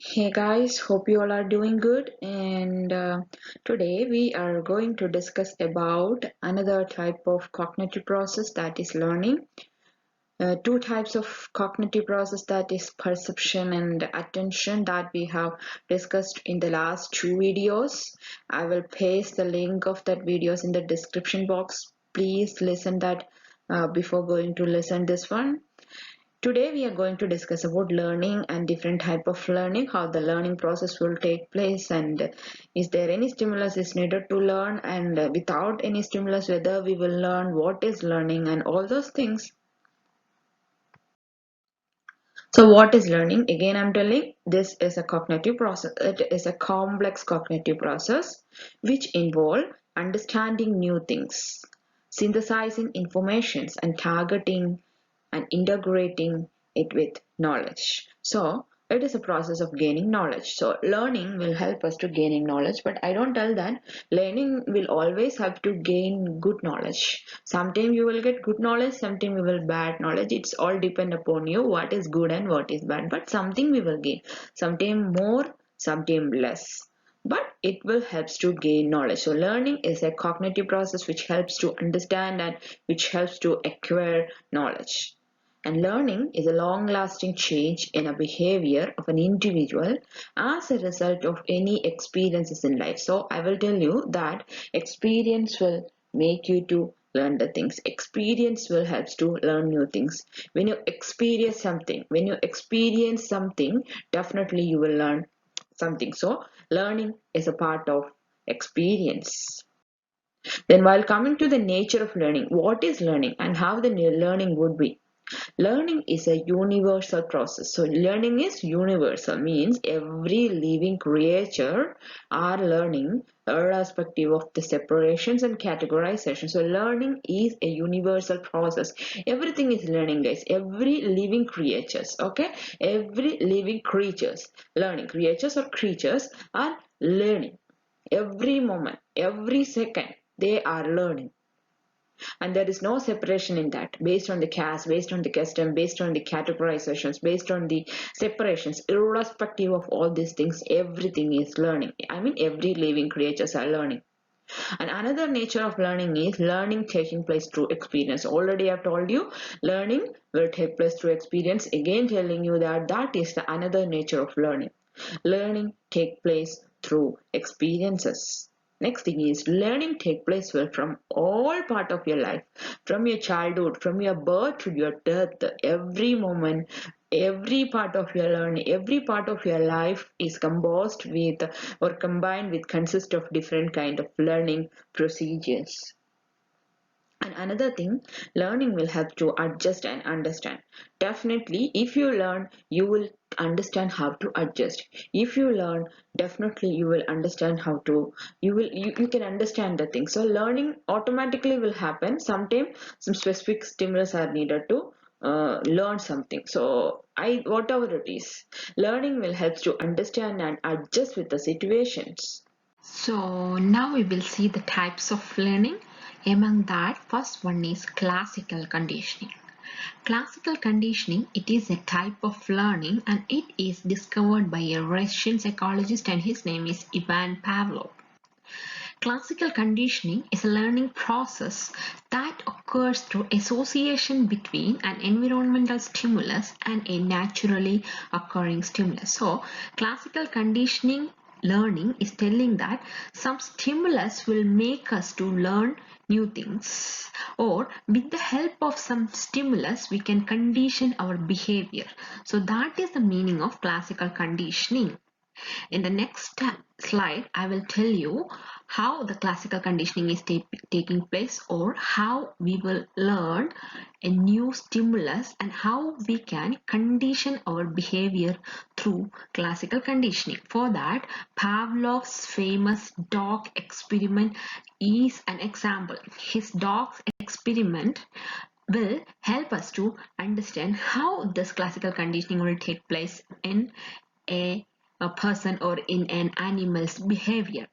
Hey guys, hope you all are doing good. And today we are going to discuss about another type of cognitive process, that is learning. Two types of cognitive process, that is perception and attention, that we have discussed in the last two videos. I will paste the link of that videos in the description box. Please listen that before going to listen this one. Today we are going to discuss about learning and different type of learning, how the learning process will take place, and is there any stimulus is needed to learn, and without any stimulus whether we will learn, what is learning, and all those things. So what is learning? Again, I'm telling this is a cognitive process. It is a complex cognitive process which involve understanding new things, synthesizing informations, and targeting and integrating it with knowledge. So it is a process of gaining knowledge. So learning will help us to gaining knowledge, but I don't tell that learning will always have to gain good knowledge. Sometimes you will get good knowledge, sometimes you will bad knowledge. It's all depend upon you what is good and what is bad. But something we will gain. Sometimes more, sometimes less, but it will helps to gain knowledge. So learning is a cognitive process which helps to understand and which helps to acquire knowledge. And learning is a long lasting change in a behavior of an individual as a result of any experiences in life. So I will tell you that experience will make you to learn the things. Experience will help to learn new things. When you experience something, definitely you will learn something. So learning is a part of experience. Then while coming to the nature of learning, what is learning and how the learning would be? Learning is a universal process. So learning is universal, means every living creature are learning irrespective of the separations and categorization. So learning is a universal process. Everything is learning, guys. Every living creatures, okay? Every living creatures, learning. Creatures or creatures are learning. Every moment, every second, they are learning, and there is no separation in that based on the caste, based on the custom, based on the categorizations, based on the separations. Irrespective of all these things, everything is learning. I mean, every living creatures are learning. And another nature of learning is learning taking place through experience. Already I've told you learning will take place through experience. Again telling you that that is the another nature of learning. Learning take place through experiences. Next thing is learning take place well from all part of your life, from your childhood, from your birth to your death. Every moment, every part of your learning, every part of your life is composed with or combined with consist of different kind of learning procedures. And another thing, learning will help to adjust and understand. Definitely, if you learn, you will understand how to adjust. If you learn, definitely you will understand how to, you can understand the thing. So learning automatically will happen. Sometimes some specific stimulus are needed to learn something. So whatever it is, learning will help to understand and adjust with the situations. So now we will see the types of learning. Among that, first one is classical conditioning. Classical conditioning, it is a type of learning and it is discovered by a Russian psychologist and his name is Ivan Pavlov. Classical conditioning is a learning process that occurs through association between an environmental stimulus and a naturally occurring stimulus. So, classical conditioning learning is telling that some stimulus will make us to learn new things, or with the help of some stimulus we can condition our behavior. So that is the meaning of classical conditioning. In the next slide, I will tell you how the classical conditioning is taking place, or how we will learn a new stimulus and how we can condition our behavior through classical conditioning. For that, Pavlov's famous dog experiment is an example. His dog experiment will help us to understand how this classical conditioning will take place in a a person or in an animal's behavior.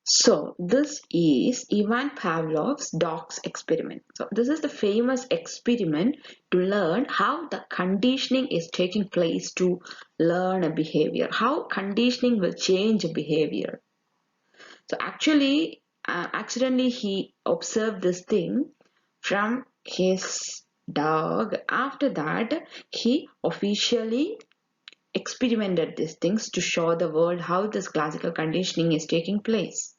So this is Ivan Pavlov's dog's experiment. So this is the famous experiment to learn how the conditioning is taking place to learn a behavior, how conditioning will change a behavior. So actually, accidentally he observed this thing from his dog. After that, he officially experimented these things to show the world how this classical conditioning is taking place.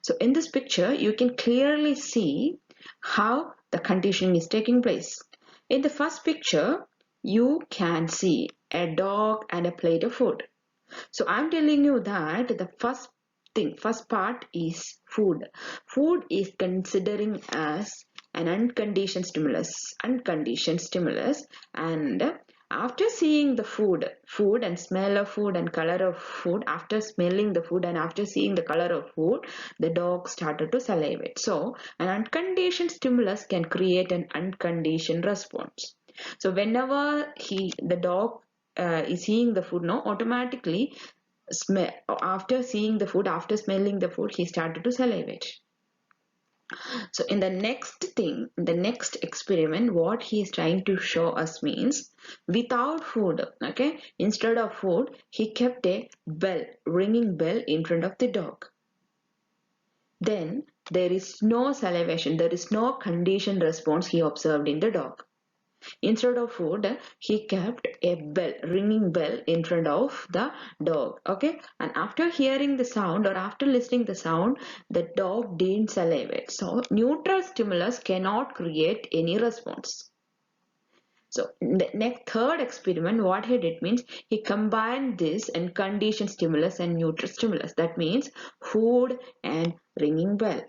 So in this picture, you can clearly see how the conditioning is taking place. In the first picture, you can see a dog and a plate of food. So I'm telling you that the first part is food. Food is considering as an unconditioned stimulus, and after seeing the food and smell of food and color of food, after smelling the food and after seeing the color of food, the dog started to salivate. So an unconditioned stimulus can create an unconditioned response. So whenever the dog is seeing the food, no, automatically smell after seeing the food, after smelling the food, he started to salivate. So in the next experiment, what he is trying to show us means without food, okay, instead of food, he kept a ringing bell in front of the dog. Then there is no salivation, there is no conditioned response he observed in the dog. Instead of food, he kept a ringing bell in front of the dog. Okay, and after hearing the sound or after listening the sound, the dog didn't salivate. So neutral stimulus cannot create any response. So in the next third experiment, what he did means he combined this and conditioned stimulus and neutral stimulus. That means food and ringing bell.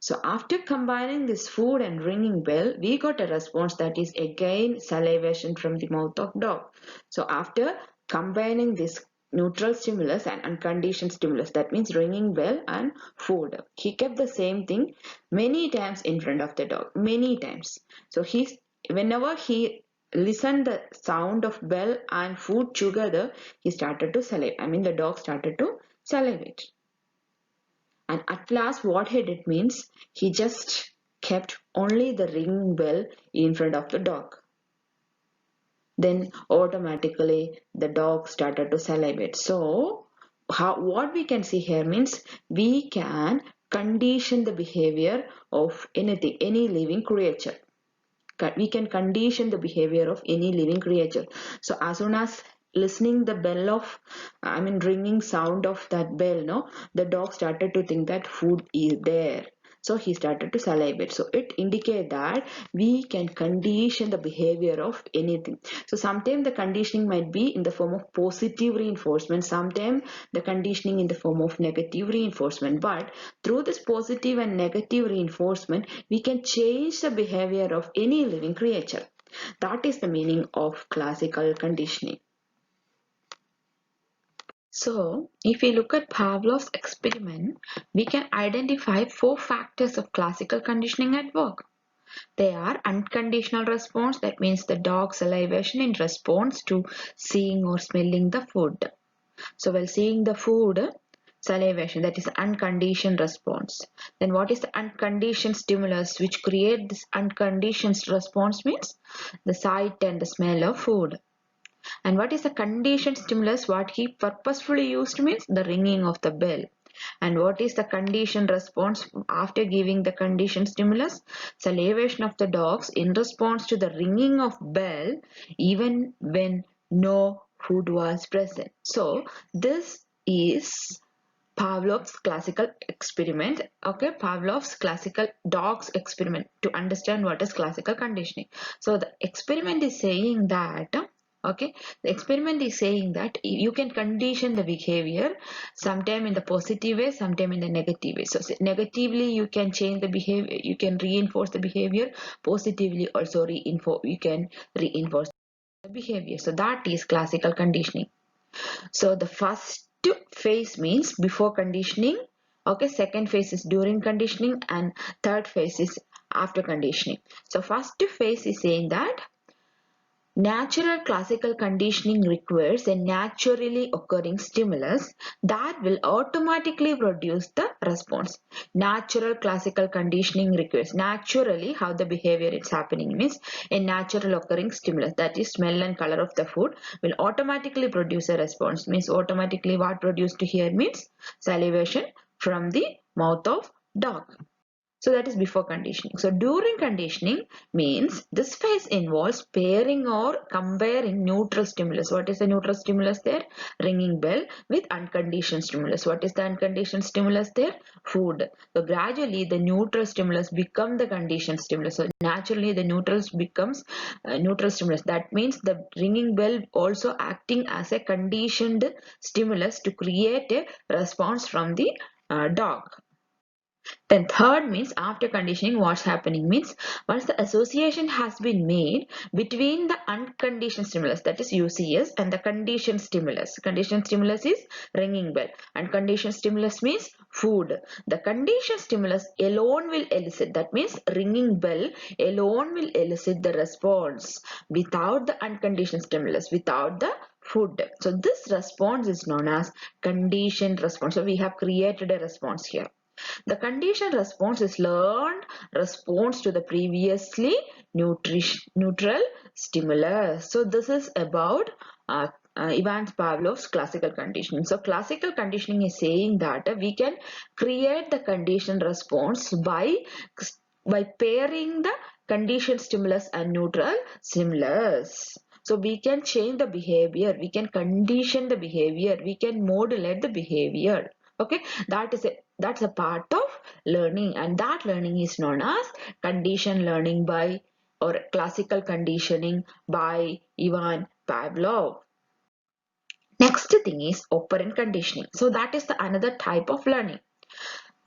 So after combining this food and ringing bell, we got a response that is again salivation from the mouth of dog. So after combining this neutral stimulus and unconditioned stimulus, that means ringing bell and food, he kept the same thing many times in front of the dog, many times. So whenever he listened the sound of bell and food together, he started to salivate. I mean the dog started to salivate. And at last what he did means he just kept only the ringing bell in front of the dog. Then automatically the dog started to salivate. So what we can see here means we can condition the behavior of anything, any living creature. We can condition the behavior of any living creature. So as soon as listening the bell of ringing sound of that bell, no, the dog started to think that food is there, so he started to salivate. So it indicates that we can condition the behavior of anything. So sometimes the conditioning might be in the form of positive reinforcement, sometimes the conditioning in the form of negative reinforcement, but through this positive and negative reinforcement we can change the behavior of any living creature. That is the meaning of classical conditioning. So, if we look at Pavlov's experiment, we can identify 4 factors of classical conditioning at work. They are unconditional response, that means the dog salivation in response to seeing or smelling the food. So, while seeing the food, salivation, that is unconditioned response. Then what is the unconditioned stimulus which create this unconditioned response means the sight and the smell of food. And what is the conditioned stimulus? What he purposefully used means the ringing of the bell. And what is the conditioned response after giving the conditioned stimulus? Salivation of the dogs in response to the ringing of bell even when no food was present. So this is Pavlov's classical experiment. Okay, Pavlov's classical dogs experiment to understand what is classical conditioning. So the experiment is saying that okay, the experiment is saying that you can condition the behavior sometime in the positive way, sometime in the negative way. So negatively you can change the behavior, you can reinforce the behavior. Positively also you can reinforce the behavior. So that is classical conditioning. So the first phase means before conditioning, okay, second phase is during conditioning, and third phase is after conditioning. So first phase is saying that Natural classical conditioning requires a naturally occurring stimulus that will automatically produce the response. Natural classical conditioning requires naturally how the behavior is happening means a natural occurring stimulus, that is smell and color of the food, will automatically produce a response. Means automatically what produced here means salivation from the mouth of dog. So that is before conditioning. So during conditioning means this phase involves pairing or comparing neutral stimulus. What is the neutral stimulus there? Ringing bell with unconditioned stimulus. What is the unconditioned stimulus there? Food. So gradually the neutral stimulus become the conditioned stimulus. So naturally the neutral becomes neutral stimulus. That means the ringing bell also acting as a conditioned stimulus to create a response from the dog. Then third means after conditioning what's happening means once the association has been made between the unconditioned stimulus, that is UCS, and the conditioned stimulus. Conditioned stimulus is ringing bell and conditioned stimulus means food. The conditioned stimulus alone will elicit, that means ringing bell alone will elicit the response without the unconditioned stimulus, without the food. So this response is known as conditioned response. So we have created a response here. The conditioned response is learned response to the previously neutral stimulus. So this is about Ivan Pavlov's classical conditioning. So classical conditioning is saying that we can create the conditioned response by pairing the conditioned stimulus and neutral stimulus. So we can change the behavior, we can condition the behavior, we can modulate the behavior. Okay, that's a part of learning, and that learning is known as conditioned learning by or classical conditioning by Ivan Pavlov. Next thing is operant conditioning. So that is the another type of learning.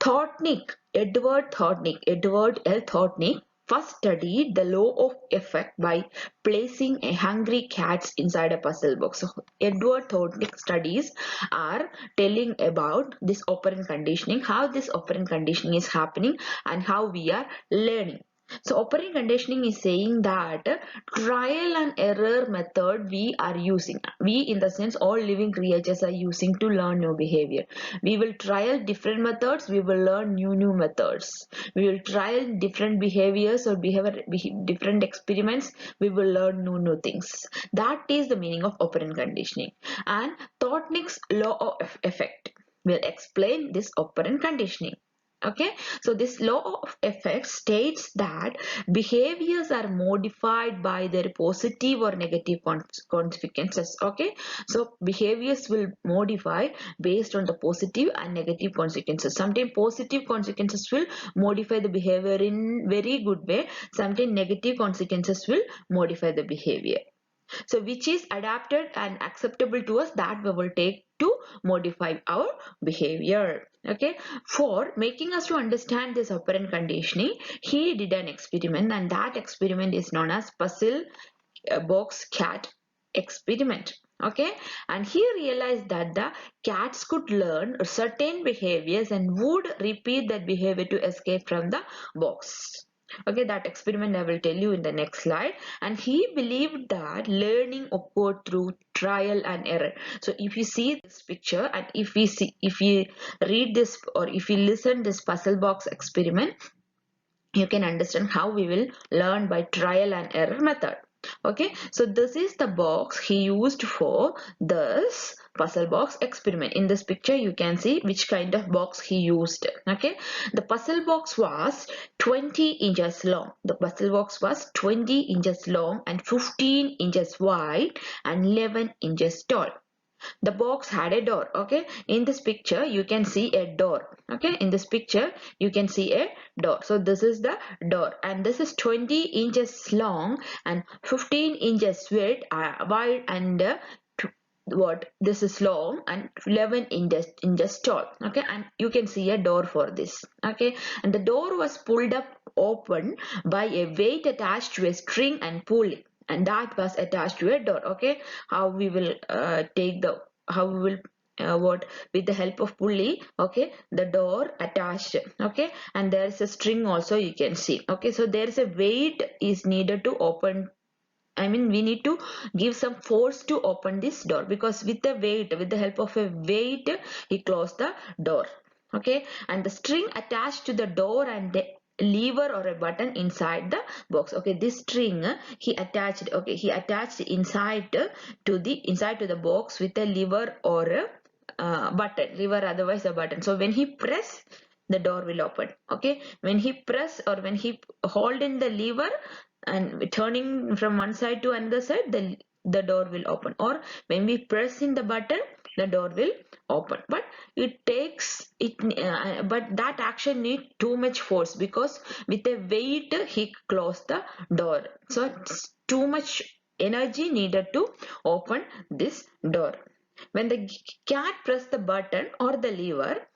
Edward L. Thortnick first studied the law of effect by placing a hungry cat inside a puzzle box. So Edward Thortnick studies are telling about this operant conditioning, how this operant conditioning is happening and how we are learning. So operant conditioning is saying that trial and error method we are using. We in the sense all living creatures are using to learn new behavior. We will trial different methods, we will learn new methods. We will trial different behaviors or different experiments, we will learn new things. That is the meaning of operant conditioning. And Thortnick's law of effect will explain this operant conditioning. Okay, so this law of effect states that behaviors are modified by their positive or negative consequences. Okay, so behaviors will modify based on the positive and negative consequences. Sometimes positive consequences will modify the behavior in very good way, sometimes negative consequences will modify the behavior. So which is adapted and acceptable to us, that we will take to modify our behavior. Okay, for making us to understand this operant conditioning, he did an experiment, and that experiment is known as puzzle box cat experiment. Okay, and he realized that the cats could learn certain behaviors and would repeat that behavior to escape from the box. Okay, that experiment I will tell you in the next slide. And he believed that learning occurred through trial and error. So if you see this picture and if we read this or if we listen this puzzle box experiment, you can understand how we will learn by trial and error method. Okay, so this is the box he used for this puzzle box experiment. In this picture you can see which kind of box he used. Okay, the puzzle box was 20 inches long. The puzzle box was 20 inches long and 15 inches wide and 11 inches tall. The box had a door. Okay, in this picture you can see a door. Okay, in this picture you can see a door. So this is the door, and this is 20 inches long and 15 inches wide and what this is long and 11 inches tall. Okay, and you can see a door for this. Okay, and the door was pulled up open by a weight attached to a string and pulley, and that was attached to a door. Okay, how we will how we will what with the help of pulley. Okay, the door attached. Okay, and there is a string also you can see. Okay, so there is a weight is needed to open I mean we need to give some force to open this door, because with the help of a weight, he closed the door. Okay, and the string attached to the door and the lever or a button inside the box. Okay, this string he attached inside to the box with a lever or a button, lever otherwise a button. So when he press, the door will open. Okay, when he press or when he hold in the lever and turning from one side to another side, the door will open. Or when we press in the button, the door will open. But but that action need too much force, because with a weight he closed the door. So it's too much energy needed to open this door. When the cat press the button or lever,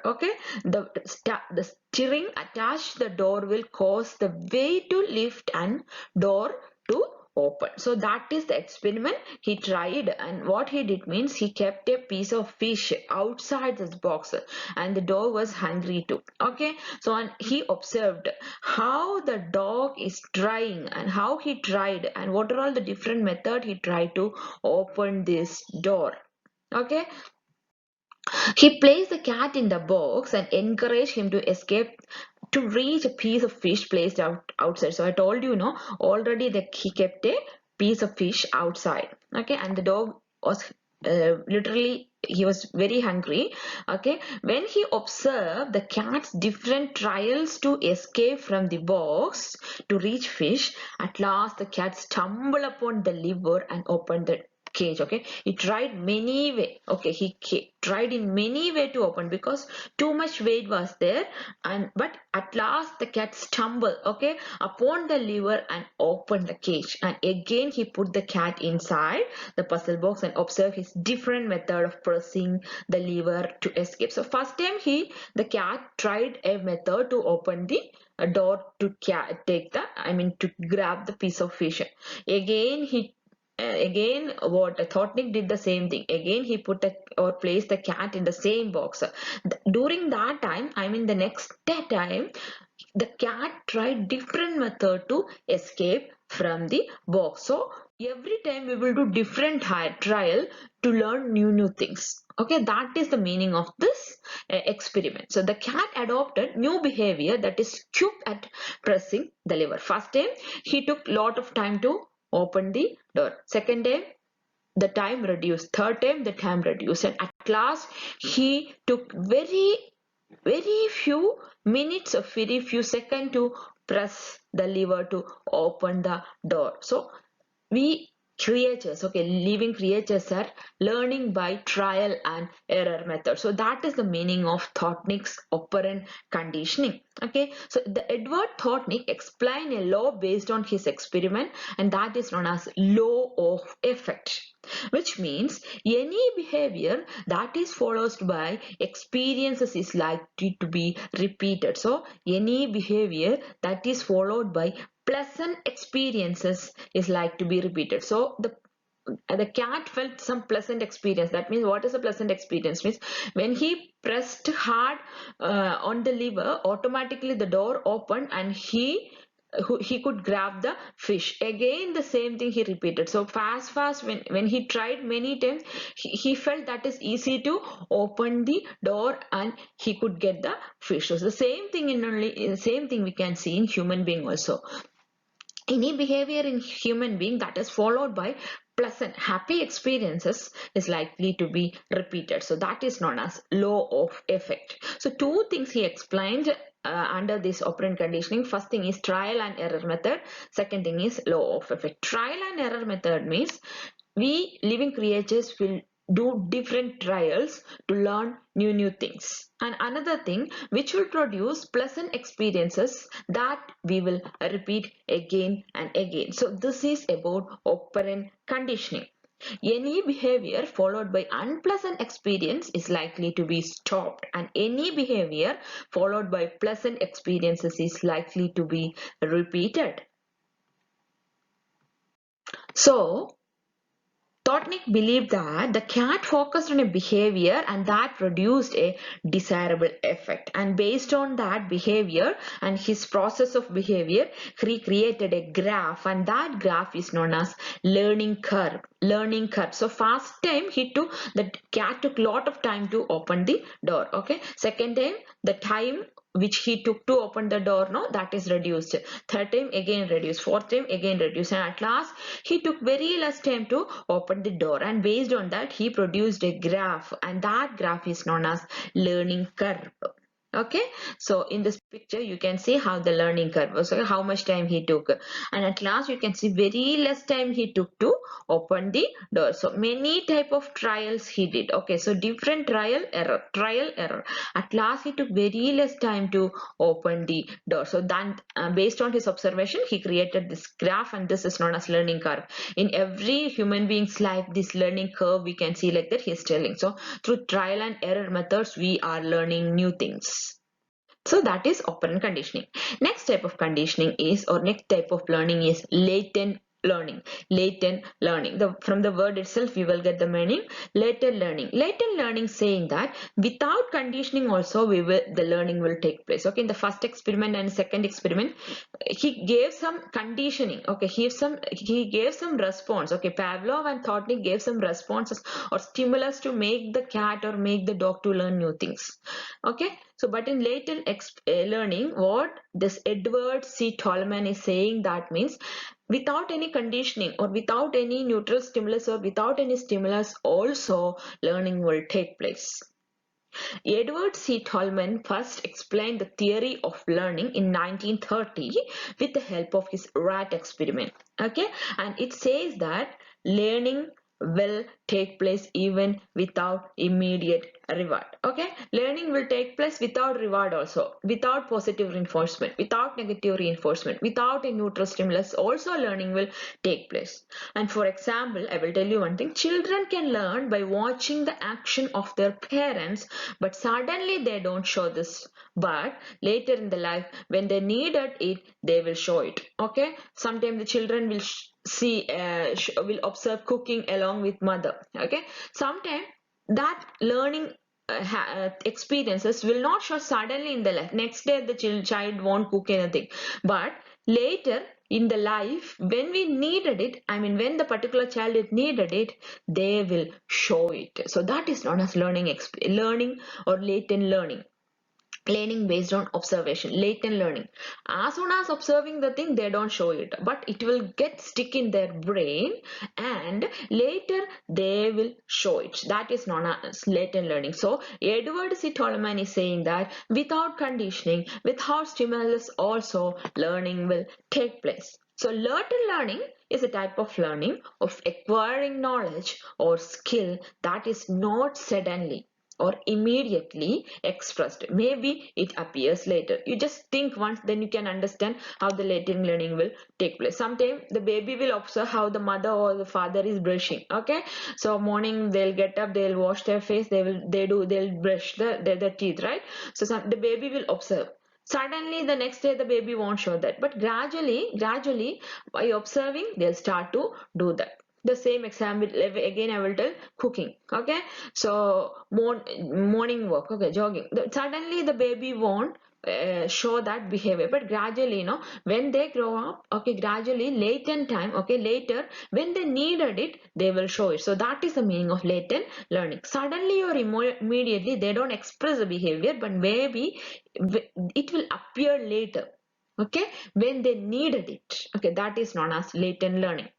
okay, the steering attached to the door will cause the way to lift and door to open. So that is the experiment he tried, and what he did means he kept a piece of fish outside this box, and the dog was hungry too. Okay, so and he observed how the dog is trying and how he tried and what are all the different method he tried to open this door. Okay, he placed the cat in the box and encouraged him to escape to reach a piece of fish placed outside. So I told you, no, already that he kept a piece of fish outside. Okay, and the dog was literally he was very hungry. Okay, when he observed the cat's different trials to escape from the box to reach fish, at last the cat stumbled upon the lever and opened the cage. Okay, he tried many way. Okay, he tried in many way to open, because too much weight was there, and but at last the cat stumbled, okay, upon the lever and opened the cage. And again he put the cat inside the puzzle box and observed his different method of pressing the lever to escape. So first time the cat tried a method to open the door to to grab the piece of fish. Again again what Thorntonic did the same thing. Again he put or placed the cat in the same box. During that time, the next time, the cat tried different method to escape from the box. So every time we will do different trial to learn new things. Okay, that is the meaning of this experiment. So the cat adopted new behavior, that is quick at pressing the lever. First time he took lot of time to open the door. Second time the time reduced. Third time the time reduced, and at last he took very few minutes or very few seconds to press the lever to open the door. So we creatures, okay, living creatures are learning by trial and error method. So that is the meaning of Thorntonics operant conditioning. Okay, so the Edward Thorntonic explained a law based on his experiment, and that is known as law of effect, which means any behavior that is followed by experiences is likely to be repeated. So any behavior that is followed by pleasant experiences is like to be repeated. So the cat felt some pleasant experience. That means, what is a pleasant experience? Means when he pressed hard on the lever, automatically the door opened and he could grab the fish. Again the same thing he repeated. So fast when he tried many times, he felt that is easy to open the door and he could get the fish. So the same thing we can see in human being also. Any behavior in human being that is followed by pleasant happy experiences is likely to be repeated. So that is known as law of effect. So two things he explained under this operant conditioning. First thing is trial and error method. Second thing is law of effect. Trial and error method means we living creatures will do different trials to learn new things, and another thing which will produce pleasant experiences that we will repeat again and again. So this is about operant conditioning. Any behavior followed by unpleasant experience is likely to be stopped, and any behavior followed by pleasant experiences is likely to be repeated. So Thorndike believed that the cat focused on a behavior and that produced a desirable effect. And based on that behavior and his process of behavior, he created a graph, and that graph is known as learning curve. Learning curve. So first time the cat took lot of time to open the door. Okay. Second time the time which he took to open the door, no, that is reduced. Third time again reduced. Fourth time again reduced, and at last he took very less time to open the door, and based on that he produced a graph, and that graph is known as learning curve. Okay, so in this picture you can see how the learning curve was, okay, how much time he took, and at last you can see very less time he took to open the door. So many type of trials he did. Okay, so different trial error. At last he took very less time to open the door. So then based on his observation he created this graph, and this is known as learning curve. In every human being's life, this learning curve we can see like that he is telling. So through trial and error methods we are learning new things. So that is operant conditioning. Next type of conditioning is, or next type of learning is latent learning. Latent learning. From the word itself we will get the meaning. Latent learning. Latent learning saying that without conditioning also the learning will take place. Okay, in the first experiment and second experiment he gave some conditioning. Okay, he gave some response. Okay, Pavlov and Thorndike gave some responses or stimulus to make the cat or make the dog to learn new things. Okay, so but in latent learning, what this Edward C. Tolman is saying, that means without any conditioning or without any neutral stimulus or without any stimulus also learning will take place. Edward C. Tolman first explained the theory of learning in 1930 with the help of his rat experiment. Okay, and it says that learning will take place even without immediate reward. Okay, learning will take place without reward also, without positive reinforcement, without negative reinforcement, without a neutral stimulus also learning will take place. And for example, I will tell you one thing, children can learn by watching the action of their parents, but suddenly they don't show this, but later in the life when they needed it they will show it. Okay, sometimes the children will will observe cooking along with mother. Okay, sometimes that learning experiences will not show suddenly in the life. Next day the child won't cook anything, but later in the life when we needed it, I mean when the particular child needed it, they will show it. So that is known as learning or latent learning. Learning based on observation, latent learning. As soon as observing the thing they don't show it, but it will get stick in their brain and later they will show it. That is known as latent learning. So Edward C. Tolman is saying that without conditioning, without stimulus also learning will take place. So latent learning is a type of learning of acquiring knowledge or skill that is not suddenly or immediately expressed. Maybe it appears later. You just think once, then you can understand how the latent learning will take place. Sometimes the baby will observe how the mother or the father is brushing. Okay, so morning they'll get up, they'll wash their face, they'll brush their teeth, right? So the baby will observe. Suddenly the next day the baby won't show that, but gradually by observing they'll start to do that. The same example again I will tell, cooking. Okay, so morning walk, okay, jogging. Suddenly the baby won't show that behavior, but gradually, when they grow up, okay, gradually latent time, okay, later when they needed it they will show it. So that is the meaning of latent learning. Suddenly or immediately they don't express the behavior, but maybe it will appear later, okay, when they needed it. Okay, that is known as latent learning.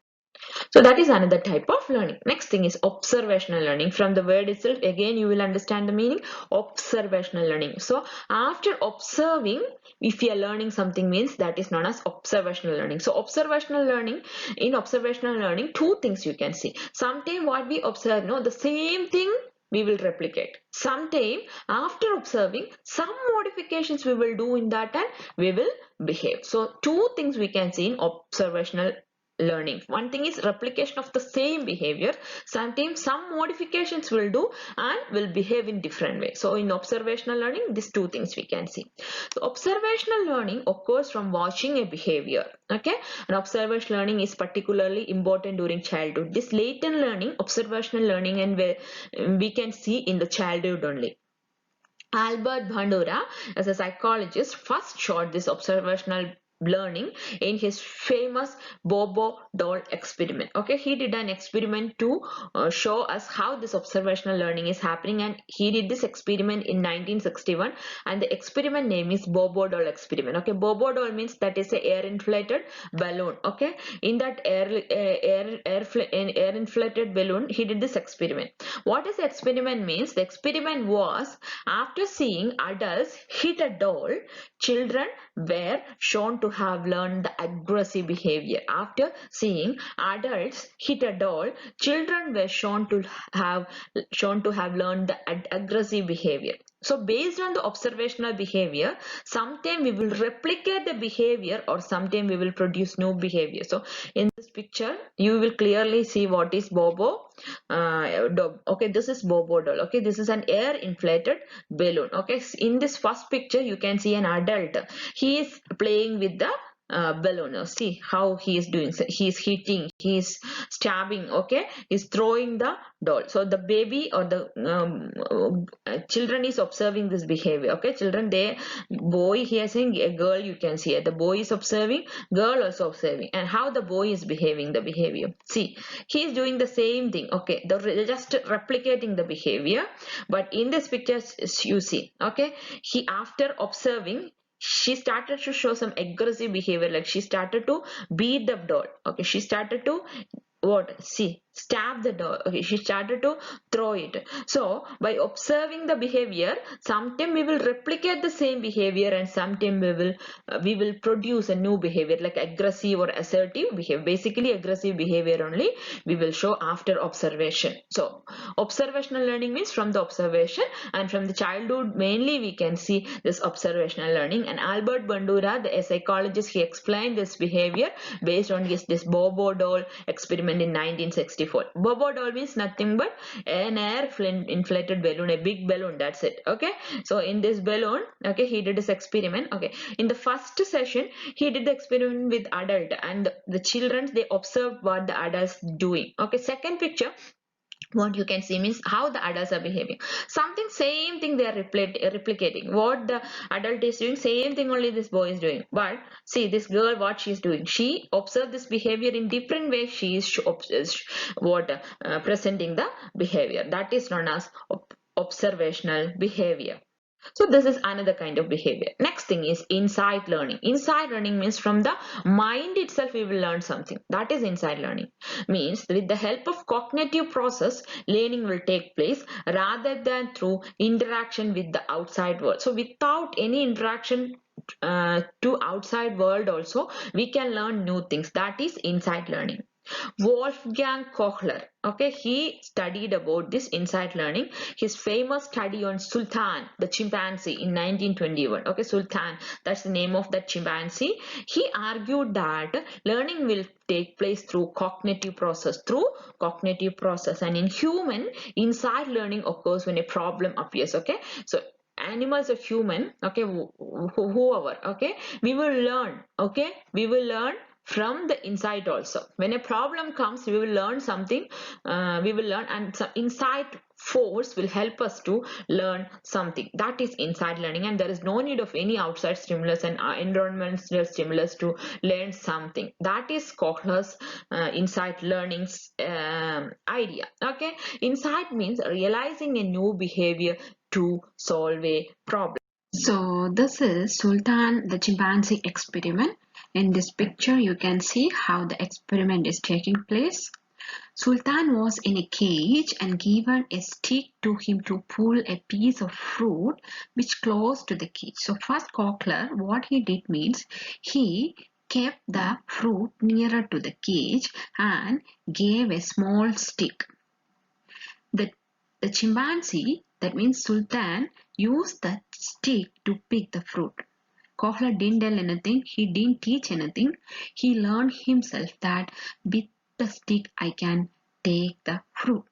So that is another type of learning. Next thing is observational learning. From the word itself, again you will understand the meaning, observational learning. So after observing, if you are learning something, means that is known as observational learning. So observational learning, in observational learning, two things you can see. Sometimes what we observe, the same thing we will replicate. Sometime after observing, some modifications we will do in that and we will behave. So two things we can see in observational learning. One thing is replication of the same behavior. Sometimes some modifications will do and will behave in different way. So in observational learning, these two things we can see. So observational learning occurs from watching a behavior. Okay, and observational learning is particularly important during childhood. This latent learning, observational learning, and we can see in the childhood only. Albert Bandura, as a psychologist, first showed this observational learning in his famous Bobo doll experiment. Okay, he did an experiment to show us how this observational learning is happening, and he did this experiment in 1961, and the experiment name is Bobo doll experiment. Okay, Bobo doll means that is a air inflated balloon. Okay, in that air inflated balloon, he did this experiment. What is the experiment means? The experiment was, after seeing adults hit a doll, children were shown to have learned the aggressive behavior. After seeing adults hit a doll, children were shown to have learned the aggressive behavior. So based on the observational behavior, sometimes we will replicate the behavior or sometimes we will produce new behavior. So in this picture, you will clearly see what is Bobo. Okay, this is Bobo doll. Okay, this is an air inflated balloon. Okay, in this first picture, you can see an adult. He is playing with the balloon. See how he is doing. So he is hitting, he is stabbing. Okay, he is throwing the doll. So the baby or the children is observing this behavior. Okay, children, they boy here saying a girl, you can see it. The boy is observing, girl also observing, and how the boy is behaving, the behavior. See, he is doing the same thing. Okay, just replicating the behavior, but in this picture you see, okay, he, after observing, she started to show some aggressive behavior, like she started to beat the doll. Okay, she started to what, see, stab the doll. Okay, she started to throw it. So by observing the behavior, sometime we will replicate the same behavior and sometime we will produce a new behavior like aggressive or assertive behavior. Basically aggressive behavior only we will show after observation. So observational learning means from the observation, and from the childhood mainly we can see this observational learning. And Albert Bandura, the psychologist, he explained this behavior based on this Bobo doll experiment in 1964. Bobo doll means nothing but an air inflated balloon, a big balloon, that's it. Okay, so in this balloon, okay, he did this experiment. Okay, in the first session he did the experiment with adult, and the children, they observed what the adults doing. Okay, second picture, what you can see means how the adults are behaving. Something, same thing they are replicating. What the adult is doing, same thing only this boy is doing. But see, this girl, what she is doing, she observed this behavior in different way. She is presenting the behavior. That is known as observational behavior. So this is another kind of behavior. Next thing is insight learning. Insight learning means from the mind itself we will learn something. That is insight learning. Means with the help of cognitive process, learning will take place rather than through interaction with the outside world. So without any interaction to outside world also, we can learn new things. That is insight learning. Wolfgang Kohler, okay, he studied about this insight learning. His famous study on Sultan, the chimpanzee, in 1921. Okay, Sultan, that's the name of that chimpanzee. He argued that learning will take place through cognitive process, and in human, insight learning occurs when a problem appears. Okay, so animals or human, okay, whoever, okay, we will learn, okay, we will learn from the insight also. When a problem comes, we will learn something, we will learn, and some insight force will help us to learn something. That is insight learning, and there is no need of any outside stimulus and environmental stimulus to learn something. That is Kohler's insight learning's idea. Okay, insight means realizing a new behavior to solve a problem. So this is Sultan the chimpanzee experiment. In this picture you can see how the experiment is taking place. Sultan was in a cage and given a stick to him to pull a piece of fruit which close to the cage. So first Kohler, what he did means he kept the fruit nearer to the cage and gave a small stick. The chimpanzee, that means Sultan, used the stick to pick the fruit. Kohler didn't tell anything, he didn't teach anything. He learned himself that with the stick I can take the fruit.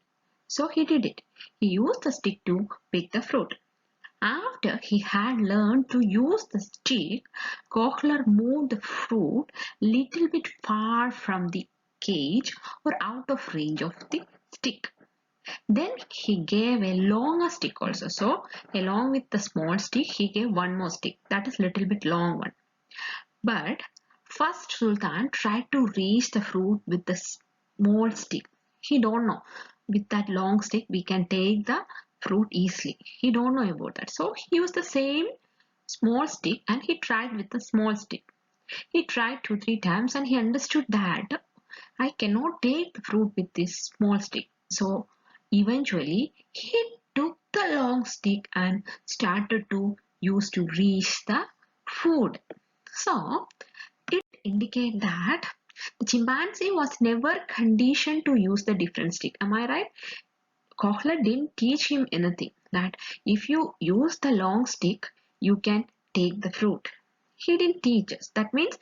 So he did it. He used the stick to pick the fruit. After he had learned to use the stick, Kohler moved the fruit little bit far from the cage or out of range of the stick. Then he gave a longer stick also. So along with the small stick, he gave one more stick. That is little bit long one. But first Sultan tried to reach the fruit with the small stick. He don't know. With that long stick, we can take the fruit easily. He don't know about that. So he used the same small stick and he tried with the small stick. He tried 2-3 times and he understood that I cannot take the fruit with this small stick. So eventually he took the long stick and started to use to reach the food. So it indicates that the chimpanzee was never conditioned to use the different stick. Am I right? Kohler didn't teach him anything that if you use the long stick, you can take the fruit. He didn't teach us. That means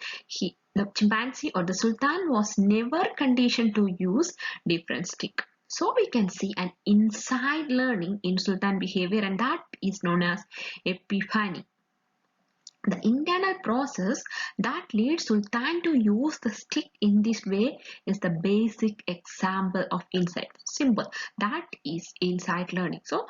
the chimpanzee or the sultan was never conditioned to use different stick. So we can see an inside learning in sultan behavior, and that is known as epiphany. The internal process that leads Sultan to use the stick in this way is the basic example of insight. Simple. That is insight learning. So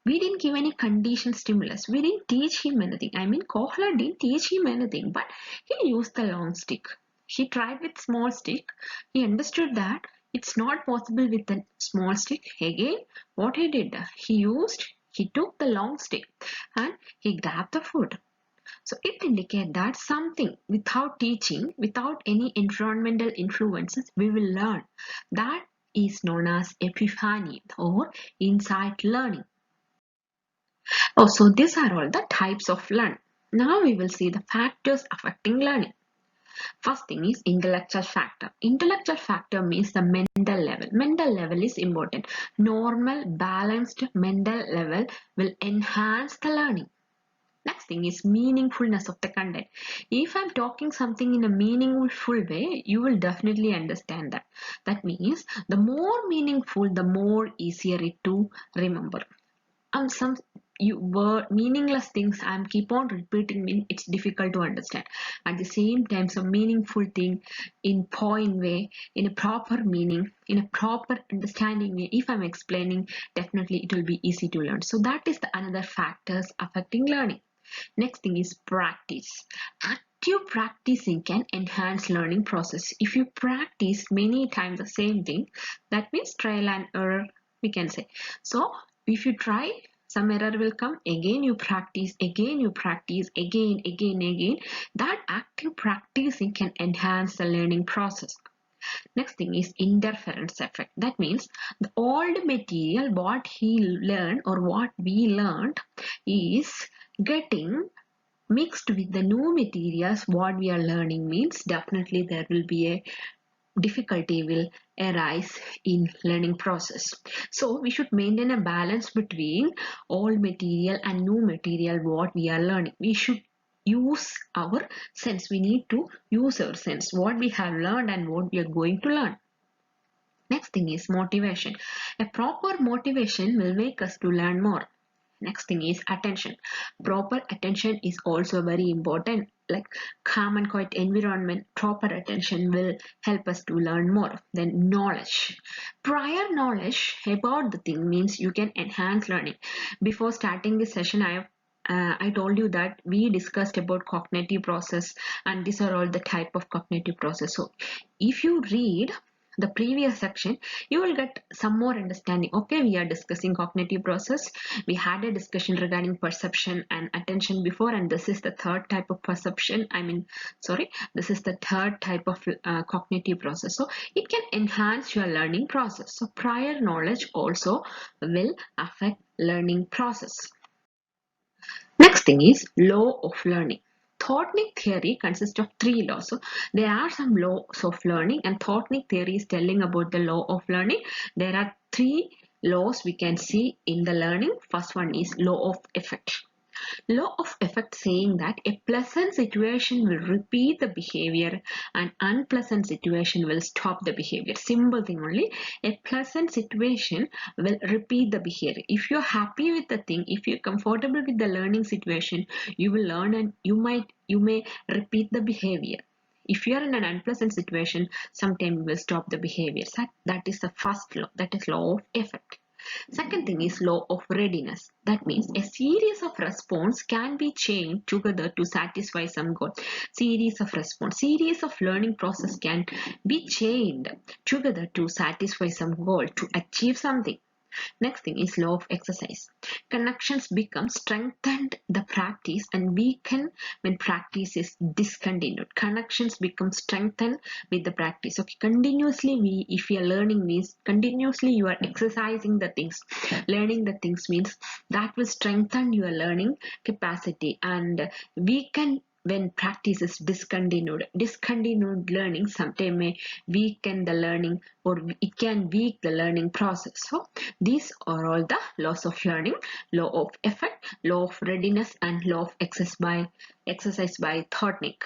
we didn't give any conditioned stimulus. We didn't teach him anything. I mean, Kohler didn't teach him anything, but he used the long stick. He tried with small stick. He understood that it's not possible with a small stick. Again, what he did, he took the long stick and he grabbed the food. So it indicates that something without teaching, without any environmental influences, we will learn. That is known as epiphany or insight learning. Oh, so these are all the types of learning. Now we will see the factors affecting learning. First thing is intellectual factor. Intellectual factor means the mental level. Mental level is important. Normal, balanced mental level will enhance the learning. Next thing is meaningfulness of the content. If I'm talking something in a meaningful way, you will definitely understand that. That means the more meaningful, the more easier it to remember. Some word meaningless things I'm keep on repeating mean it's difficult to understand. At the same time, some meaningful thing in point way, in a proper meaning, in a proper understanding way, if I'm explaining, definitely it will be easy to learn. So that is the another factors affecting learning. Next thing is practice. Active practicing can enhance learning process. If you practice many times the same thing, that means trial and error, we can say. So if you try, some error will come, again you practice, again, again. That active practicing can enhance the learning process. Next thing is interference effect. That means the old material, what he learned or what we learned is getting mixed with the new materials what we are learning, means definitely there will be a difficulty will arise in learning process. So we should maintain a balance between old material and new material what we are learning. We should use our sense. We need to use our sense, what we have learned and what we are going to learn. Next thing is motivation. A proper motivation will make us to learn more. Next thing is attention. Proper attention is also very important. Like calm and quiet environment, proper attention will help us to learn more. Then knowledge. Prior knowledge about the thing means you can enhance learning. Before starting this session, I told you that we discussed about cognitive process, and these are all the type of cognitive process. So if you read the previous section, you will get some more understanding. Okay, we are discussing cognitive process. We had a discussion regarding perception and attention before, and this is the third type of perception. This is the third type of cognitive process. So it can enhance your learning process. So prior knowledge also will affect learning process. Next thing is law of learning. Thoughtnik theory consists of 3 laws. So there are some laws of learning, and Thoughtnik theory is telling about the law of learning. There are 3 laws we can see in the learning. First one is law of effect. Law of effect saying that a pleasant situation will repeat the behavior and unpleasant situation will stop the behavior. Simple thing only. A pleasant situation will repeat the behavior. If you're happy with the thing, if you're comfortable with the learning situation, you will learn and you may repeat the behavior. If you are in an unpleasant situation, sometimes you will stop the behavior. That is the first law. That is law of effect. Second thing is law of readiness. That means a series of response can be chained together to satisfy some goal. Series of response, series of learning process can be chained together to satisfy some goal, to achieve something. Next thing is law of exercise. Connections become strengthened the practice and weaken when practice is discontinued. Connections become strengthened with the practice. Okay, continuously if you are learning means continuously you are exercising the things. Learning the things means that will strengthen your learning capacity and weaken when practice is discontinued. Discontinued learning sometimes may weaken the learning or it can weaken the learning process. So these are all the laws of learning: law of effect, law of readiness, and law of exercise by Thorndike.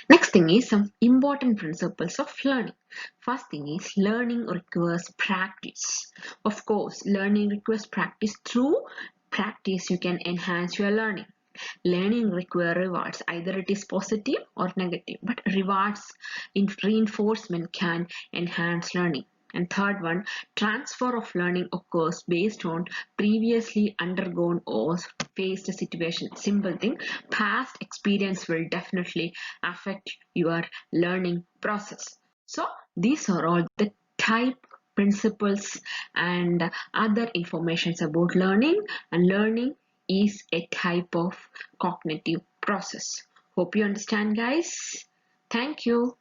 Next thing is some important principles of learning. First thing is learning requires practice. Of course, learning requires practice. Through practice, you can enhance your learning. Learning requires rewards. Either it is positive or negative, but rewards in reinforcement can enhance learning. And third one, transfer of learning occurs based on previously undergone or faced situation. Simple thing, past experience will definitely affect your learning process. So these are all the type principles and other informations about learning, and learning is a type of cognitive process. Hope you understand, guys. Thank you.